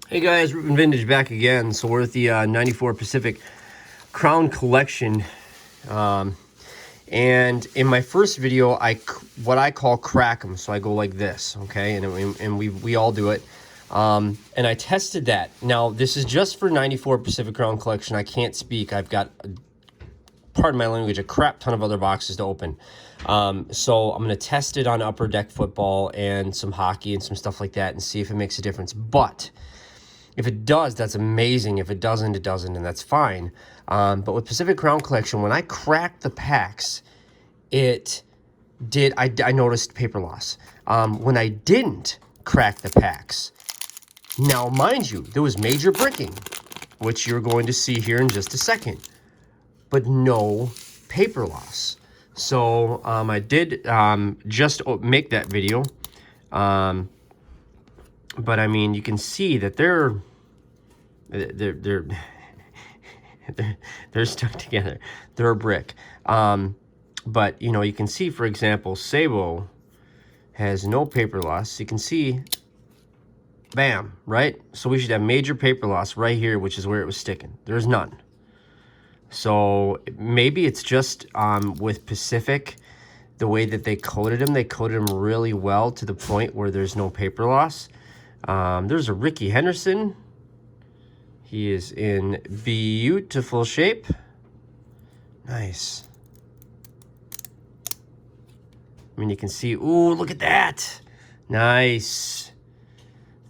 Hey guys, Reuben Vintage back again. So we're at the 94 Pacific Crown Collection. And in my first video, what I call crack them. So I go like this, okay? And we all do it. And I tested that. Now, this is just for 94 Pacific Crown Collection. I can't speak. I've got, pardon my language, a crap ton of other boxes to open. So I'm going to test it on Upper Deck Football and some hockey and some stuff like that and see if it makes a difference. But if it does, that's amazing. If it doesn't, it doesn't, and that's fine. But with Pacific Crown Collection, when I cracked the packs, it did. I noticed paper loss. When I didn't crack the packs, now mind you, there was major bricking, which you're going to see here in just a second, but no paper loss. So I did just make that video. But I mean, you can see that they're stuck together. They're a brick. But you know, you can see, for example, Sabo has no paper loss. You can see, bam, right? So we should have major paper loss right here, which is where it was sticking. There's none. So maybe it's just with Pacific, the way that they coated them really well to the point where there's no paper loss. There's a Ricky Henderson. He is in beautiful shape. Nice. I mean, you can see, ooh, look at that. Nice.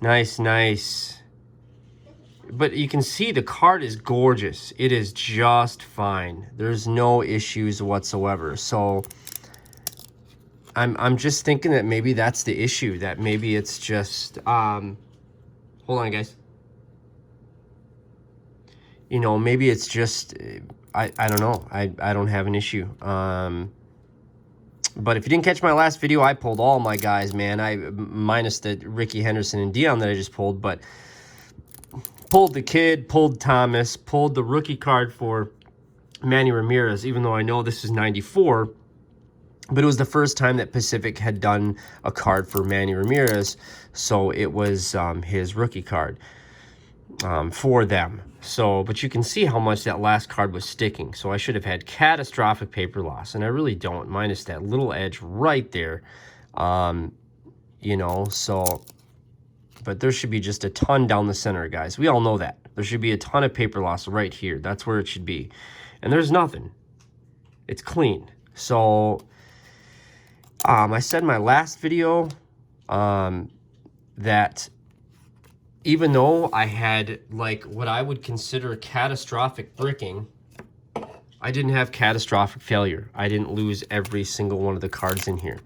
Nice, nice. But you can see the card is gorgeous. It is just fine. There's no issues whatsoever. So I'm just thinking that maybe that's the issue, that maybe it's just, hold on, guys. You know, maybe it's just, I don't know. I don't have an issue. But if you didn't catch my last video, I pulled all my guys, man. Minus the Ricky Henderson and Dion that I just pulled, but pulled the kid, pulled Thomas, pulled the rookie card for Manny Ramirez, even though I know this is 94. But it was the first time that Pacific had done a card for Manny Ramirez, so it was his rookie card for them. So, but you can see how much that last card was sticking. So I should have had catastrophic paper loss, and I really don't, minus that little edge right there. You know, so, but there should be just a ton down the center, guys. We all know that. There should be a ton of paper loss right here. That's where it should be. And there's nothing. It's clean. So I said in my last video that even though I had like what I would consider catastrophic bricking, I didn't have catastrophic failure. I didn't lose every single one of the cards in here.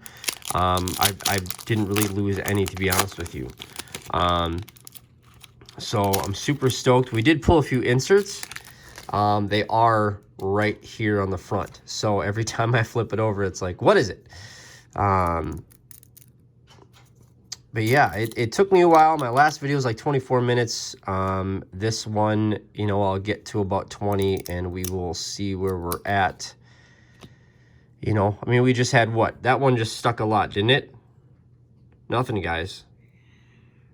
I didn't really lose any, to be honest with you. So I'm super stoked. We did pull a few inserts. They are right here on the front. So every time I flip it over, it's like, what is it? But yeah, it took me a while. My last video was like 24 minutes. This one, you know, I'll get to about 20 and we will see where we're at. You know, I mean, we just had what? That one just stuck a lot, didn't it? Nothing, guys.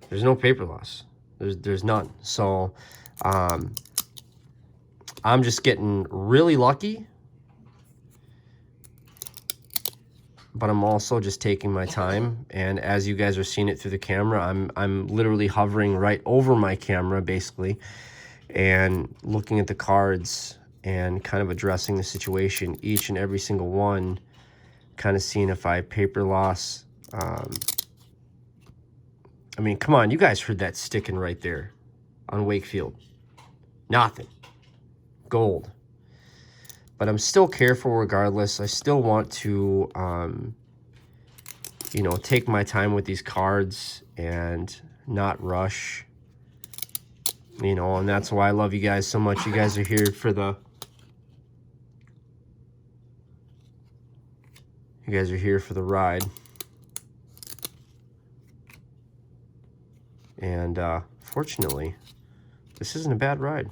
There's no paper loss. There's none. So, I'm just getting really lucky. But I'm also just taking my time, and as you guys are seeing it through the camera, I'm literally hovering right over my camera basically and looking at the cards and kind of addressing the situation, each and every single one, kind of seeing if I paper loss. I mean, come on, you guys heard that sticking right there on Wakefield. Nothing. Gold. But I'm still careful regardless. I still want to, you know, take my time with these cards and not rush. You know, and that's why I love you guys so much. You guys are here for the... You guys are here for the ride. And fortunately, this isn't a bad ride,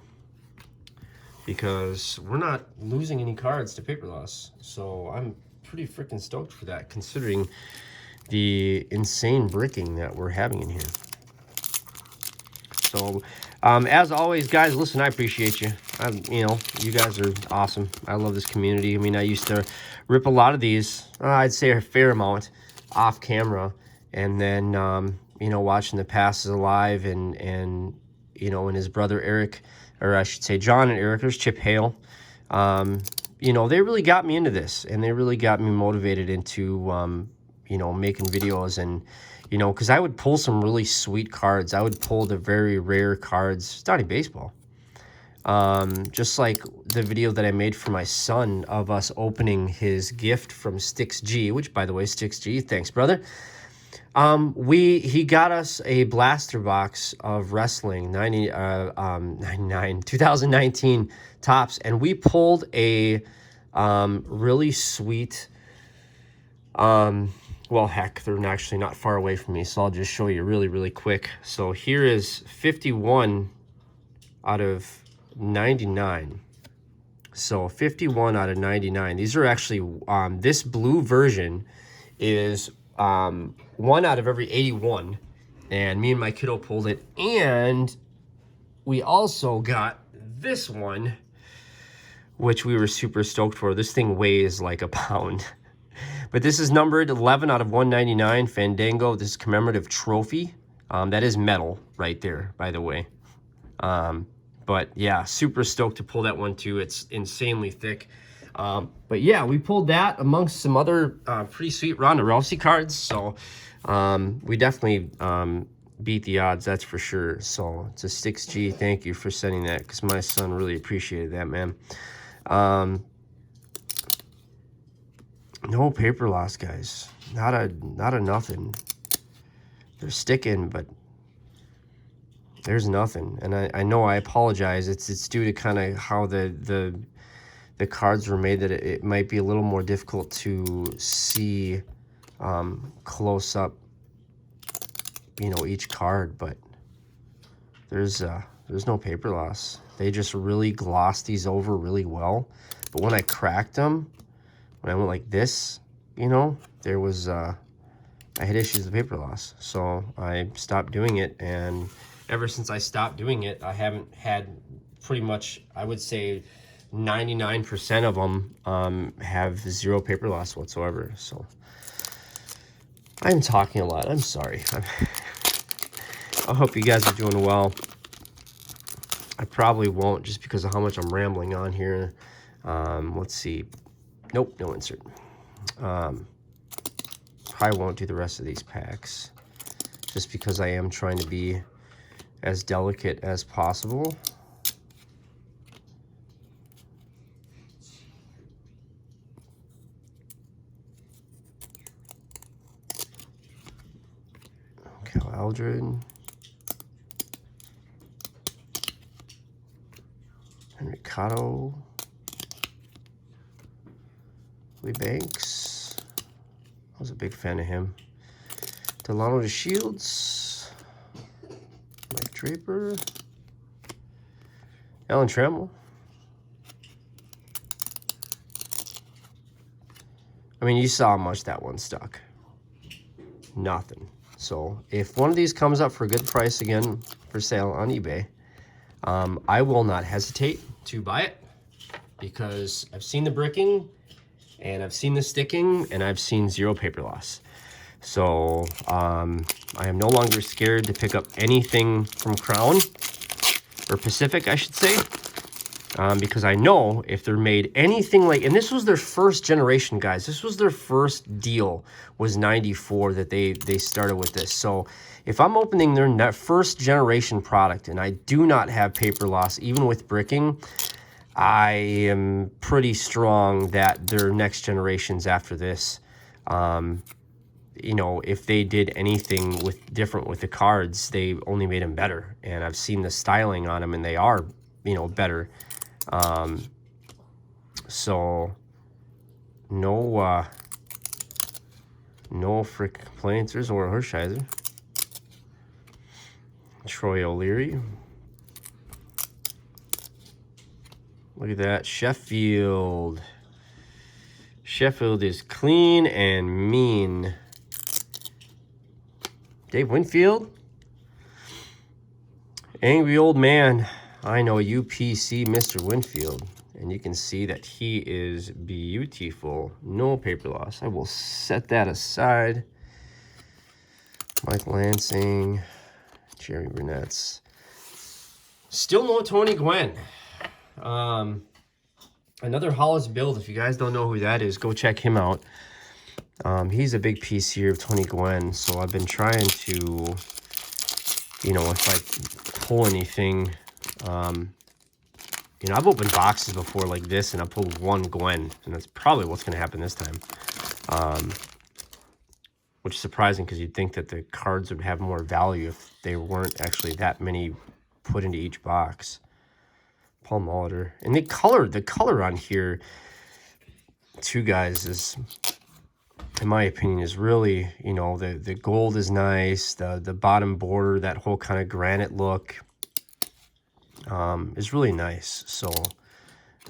because we're not losing any cards to paper loss. So I'm pretty freaking stoked for that, considering the insane bricking that we're having in here. So, as always, guys, listen, I appreciate you. You know, you guys are awesome. I love this community. I mean, I used to rip a lot of these, I'd say a fair amount, off camera. And then, you know, watching the passes alive and you know, and his brother Eric, or I should say John and Eric, there's Chip Hale. You know, they really got me into this, and they really got me motivated into, you know, making videos. And, you know, because I would pull some really sweet cards. I would pull the very rare cards, starting baseball. Just like the video that I made for my son of us opening his gift from Sticks G, which, by the way, Sticks G, thanks, brother. He got us a blaster box of wrestling 2019 Topps, and we pulled a really sweet, well, heck, they're actually not far away from me, so I'll just show you really quick. So here is 51 out of 99. So 51 out of 99. These are actually, this blue version is 1 out of every 81, and me and my kiddo pulled it. And we also got this one, which we were super stoked for. This thing weighs like a pound. But this is numbered 11 out of 199 Fandango. This is commemorative trophy. That is metal right there, by the way. But yeah, super stoked to pull that one too. It's insanely thick. But yeah, we pulled that amongst some other pretty sweet Ronda Rousey cards. So we definitely beat the odds, that's for sure. So it's a 6G. Thank you for sending that, because my son really appreciated that, man. No paper loss, guys. Not a nothing. They're sticking, but there's nothing. And I know, I apologize. It's due to kind of how the cards were made, that it might be a little more difficult to see close up, you know, each card. But there's no paper loss. They just really glossed these over really well. But when I cracked them, when I went like this, you know, there was I had issues with paper loss, so I stopped doing it. And ever since I stopped doing it, I haven't had, pretty much, I would say 99% of them have zero paper loss whatsoever. So I'm talking a lot. I'm sorry. I hope you guys are doing well. I probably won't, just because of how much I'm rambling on here. Let's see. Nope, no insert. Probably won't do the rest of these packs, just because I am trying to be as delicate as possible. Cal Aldred. Enricato. Lee Banks. I was a big fan of him. Delano de Shields. Mike Draper. Alan Trammell. I mean, you saw how much that one stuck. Nothing. So if one of these comes up for a good price again for sale on eBay, I will not hesitate to buy it, because I've seen the bricking, and I've seen the sticking, and I've seen zero paper loss. So I am no longer scared to pick up anything from Crown, or Pacific, I should say, because I know if they're made anything like, and this was their first generation, guys. This was their first deal, was 94 that they started with this. So if I'm opening their first generation product and I do not have paper loss, even with bricking, I am pretty strong that their next generations after this, you know, if they did anything different with the cards, they only made them better. And I've seen the styling on them, and they are, you know, better. So no frick complaints. There's Orel Hershiser. Troy O'Leary. Look at that. Sheffield. Sheffield is clean and mean. Dave Winfield. Angry old man. I know UPC Mr. Winfield. And you can see that he is beautiful. No paper loss. I will set that aside. Mike Lansing. Jerry Burnett's. Still no Tony Gwynn. Another Hollis build. If you guys don't know who that is, go check him out. He's a big piece here of Tony Gwynn. So I've been trying to, you know, if I pull anything, you know, I've opened boxes before like this, and I pulled one Gwen, and that's probably what's going to happen this time. Which is surprising because you'd think that the cards would have more value if they weren't actually that many put into each box. Paul Molitor. And the color on here, too, guys, is, in my opinion, is really, you know, the gold is nice. The bottom border, that whole kind of granite look, is really nice. So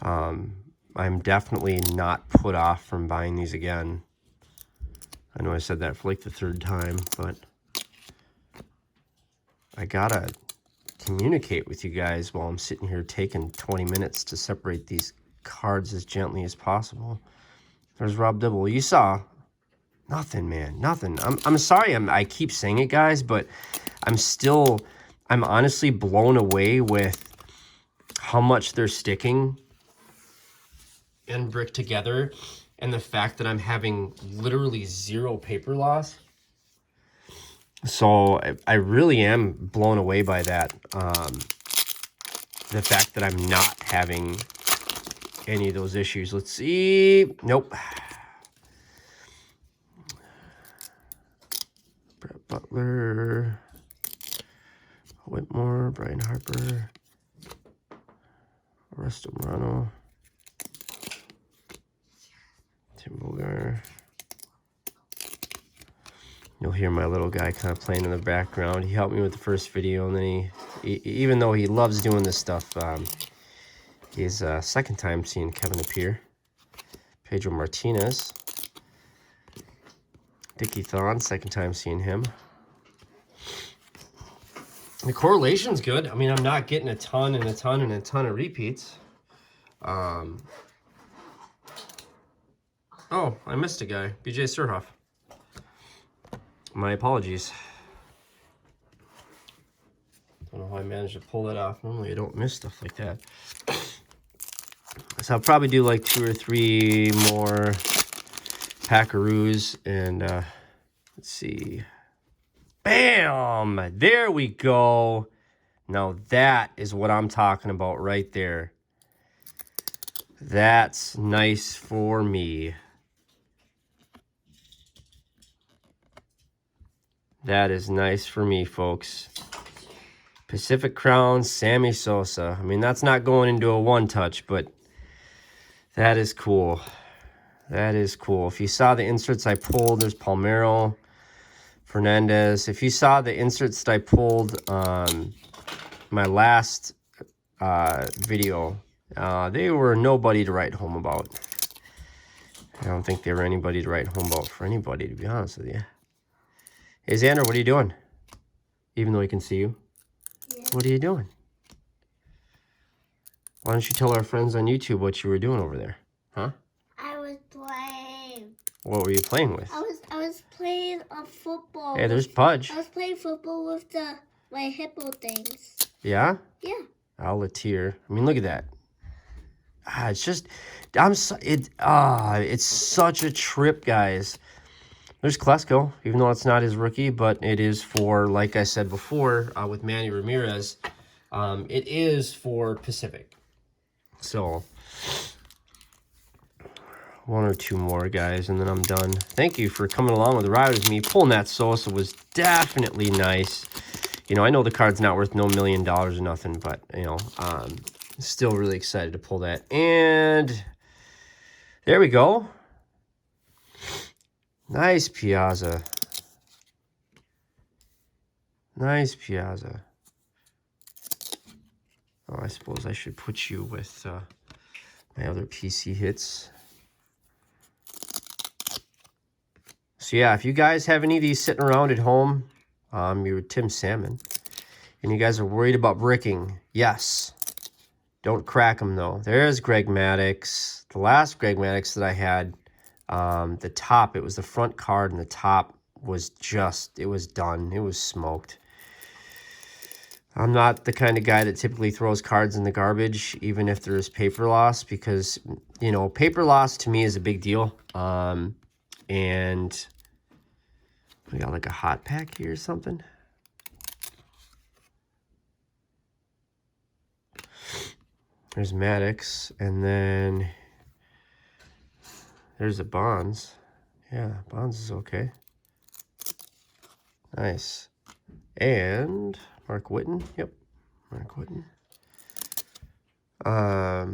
I'm definitely not put off from buying these again. I know I said that for like the third time, but I gotta communicate with you guys while I'm sitting here taking 20 minutes to separate these cards as gently as possible. There's Rob Dibble. You saw nothing, man, nothing. I'm sorry I keep saying it, guys, but I'm honestly blown away with how much they're sticking and brick together, and the fact that I'm having literally zero paper loss. So I really am blown away by that. The fact that I'm not having any of those issues. Let's see. Nope. Brett Butler, Whitmore, Brian Harper, Resto Morano, Tim Bogar. You'll hear my little guy kind of playing in the background. He helped me with the first video, and then he even though he loves doing this stuff, he's second time seeing Kevin appear. Pedro Martinez. Dickie Thon, second time seeing him. The correlation's good. I mean, I'm not getting a ton and a ton and a ton of repeats. Oh, I missed a guy. BJ Surhoff. My apologies. Don't know how I managed to pull that off. Normally I don't miss stuff like that. So I'll probably do like 2 or 3 more Packaroos, and let's see. Bam! There we go. Now that is what I'm talking about right there. That's nice for me. That is nice for me, folks. Pacific Crown, Sammy Sosa. I mean, that's not going into a one-touch, but that is cool. That is cool. If you saw the inserts I pulled, there's Palmeiro, Fernandez. If you saw the inserts that I pulled my last video, they were nobody to write home about. I don't think they were anybody to write home about for anybody, to be honest with you. Hey, Xander, what are you doing? Even though he can see you. Yeah. What are you doing? Why don't you tell our friends on YouTube what you were doing over there? Huh? I was playing. What were you playing with? I was playing a football. Hey, there's Pudge. I was playing football with my hippo things. Yeah? Yeah. I'll tear. I mean, look at that. It's just, it's such a trip, guys. There's Klesko, even though it's not his rookie, but it is for, like I said before, with Manny Ramirez, it is for Pacific. So, 1 or 2 more, guys, and then I'm done. Thank you for coming along with the ride with me. Pulling that Sosa was definitely nice. You know, I know the card's not worth no $1 million or nothing, but, you know, still really excited to pull that. And there we go. Nice Piazza. Nice Piazza. Oh, I suppose I should put you with my other PC hits. So yeah, if you guys have any of these sitting around at home, you're Tim Salmon. And you guys are worried about bricking. Yes. Don't crack them, though. There's Greg Maddox. The last Greg Maddox that I had, the top, it was the front card, and the top was just, it was done. It was smoked. I'm not the kind of guy that typically throws cards in the garbage, even if there is paper loss, because, you know, paper loss to me is a big deal. And we got like a hot pack here or something. There's Maddox, and then there's the Bonds. Yeah, Bonds is okay. Nice. And Mark Whitten. Yep, Mark Whitten. Are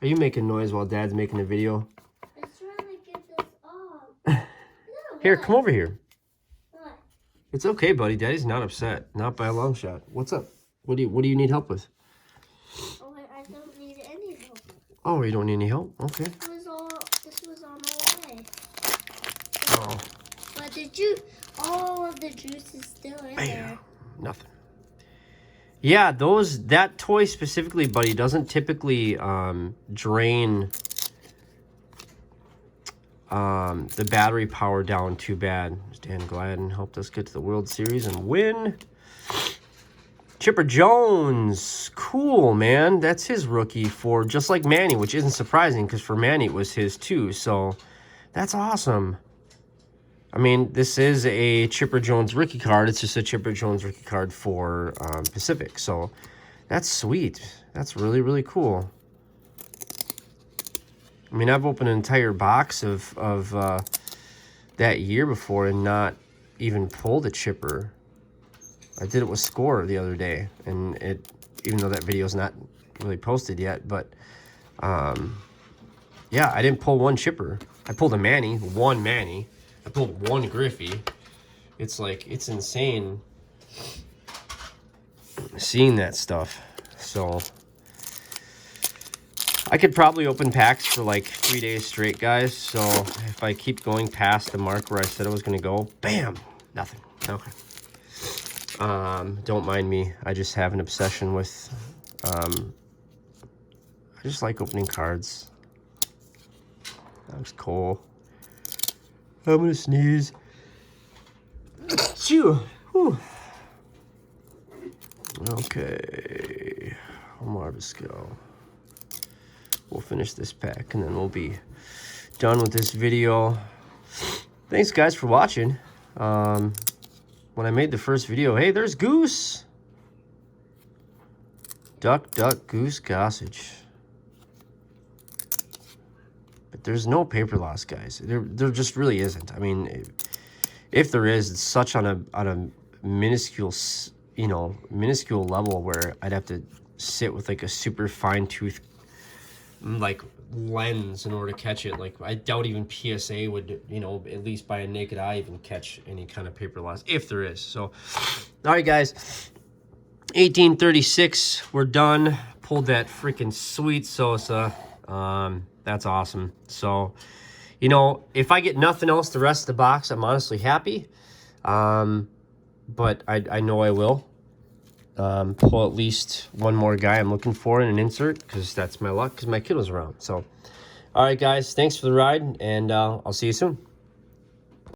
you making noise while Dad's making a video? I'm trying to get this off. Here, come over here. What? It's okay, buddy. Daddy's not upset. Not by a long shot. What's up? What do you need help with? Oh, I don't need any help. Oh, you don't need any help? Okay. This was on the way. Oh. But all of the juice is still in there. Nothing. Yeah, that toy specifically, buddy, doesn't typically drain the battery power down too bad. Dan Gladden helped us get to the World Series and win. Chipper Jones, cool, man. That's his rookie for just like Manny, which isn't surprising because for Manny it was his too. So that's awesome. I mean, this is a Chipper Jones rookie card. It's just a Chipper Jones rookie card for Pacific. So that's sweet. That's really, really cool. I mean, I've opened an entire box of that year before and not even pulled a chipper. I did it with Score the other day, and even though that video's not really posted yet, but yeah, I didn't pull one chipper. I pulled a Manny, one Manny. I pulled one Griffey. It's like, it's insane seeing that stuff. So I could probably open packs for like 3 days straight, guys. So if I keep going past the mark where I said I was going to go, bam, nothing. Okay. Don't mind me. I just have an obsession with, I just like opening cards. That was cool. I'm gonna sneeze. Phew. Whew. Okay. Marvisco. We'll finish this pack and then we'll be done with this video. Thanks, guys, for watching. When I made the first video, hey, there's Goose. Duck, duck, goose, gossage. But there's no paper loss, guys. There just really isn't. I mean, if there is, it's such on a minuscule, minuscule level where I'd have to sit with like a super fine tooth like lens in order to catch it. Like, I doubt even PSA would, at least by a naked eye, even catch any kind of paper loss, if there is. So, all right, guys, 1836, we're done. Pulled that freaking sweet Sosa. That's awesome. So, if I get nothing else the rest of the box, I'm honestly happy. But I know I will. Pull at least one more guy I'm looking for in an insert, because that's my luck, because my kid was around. So, all right, guys, thanks for the ride, and I'll see you soon.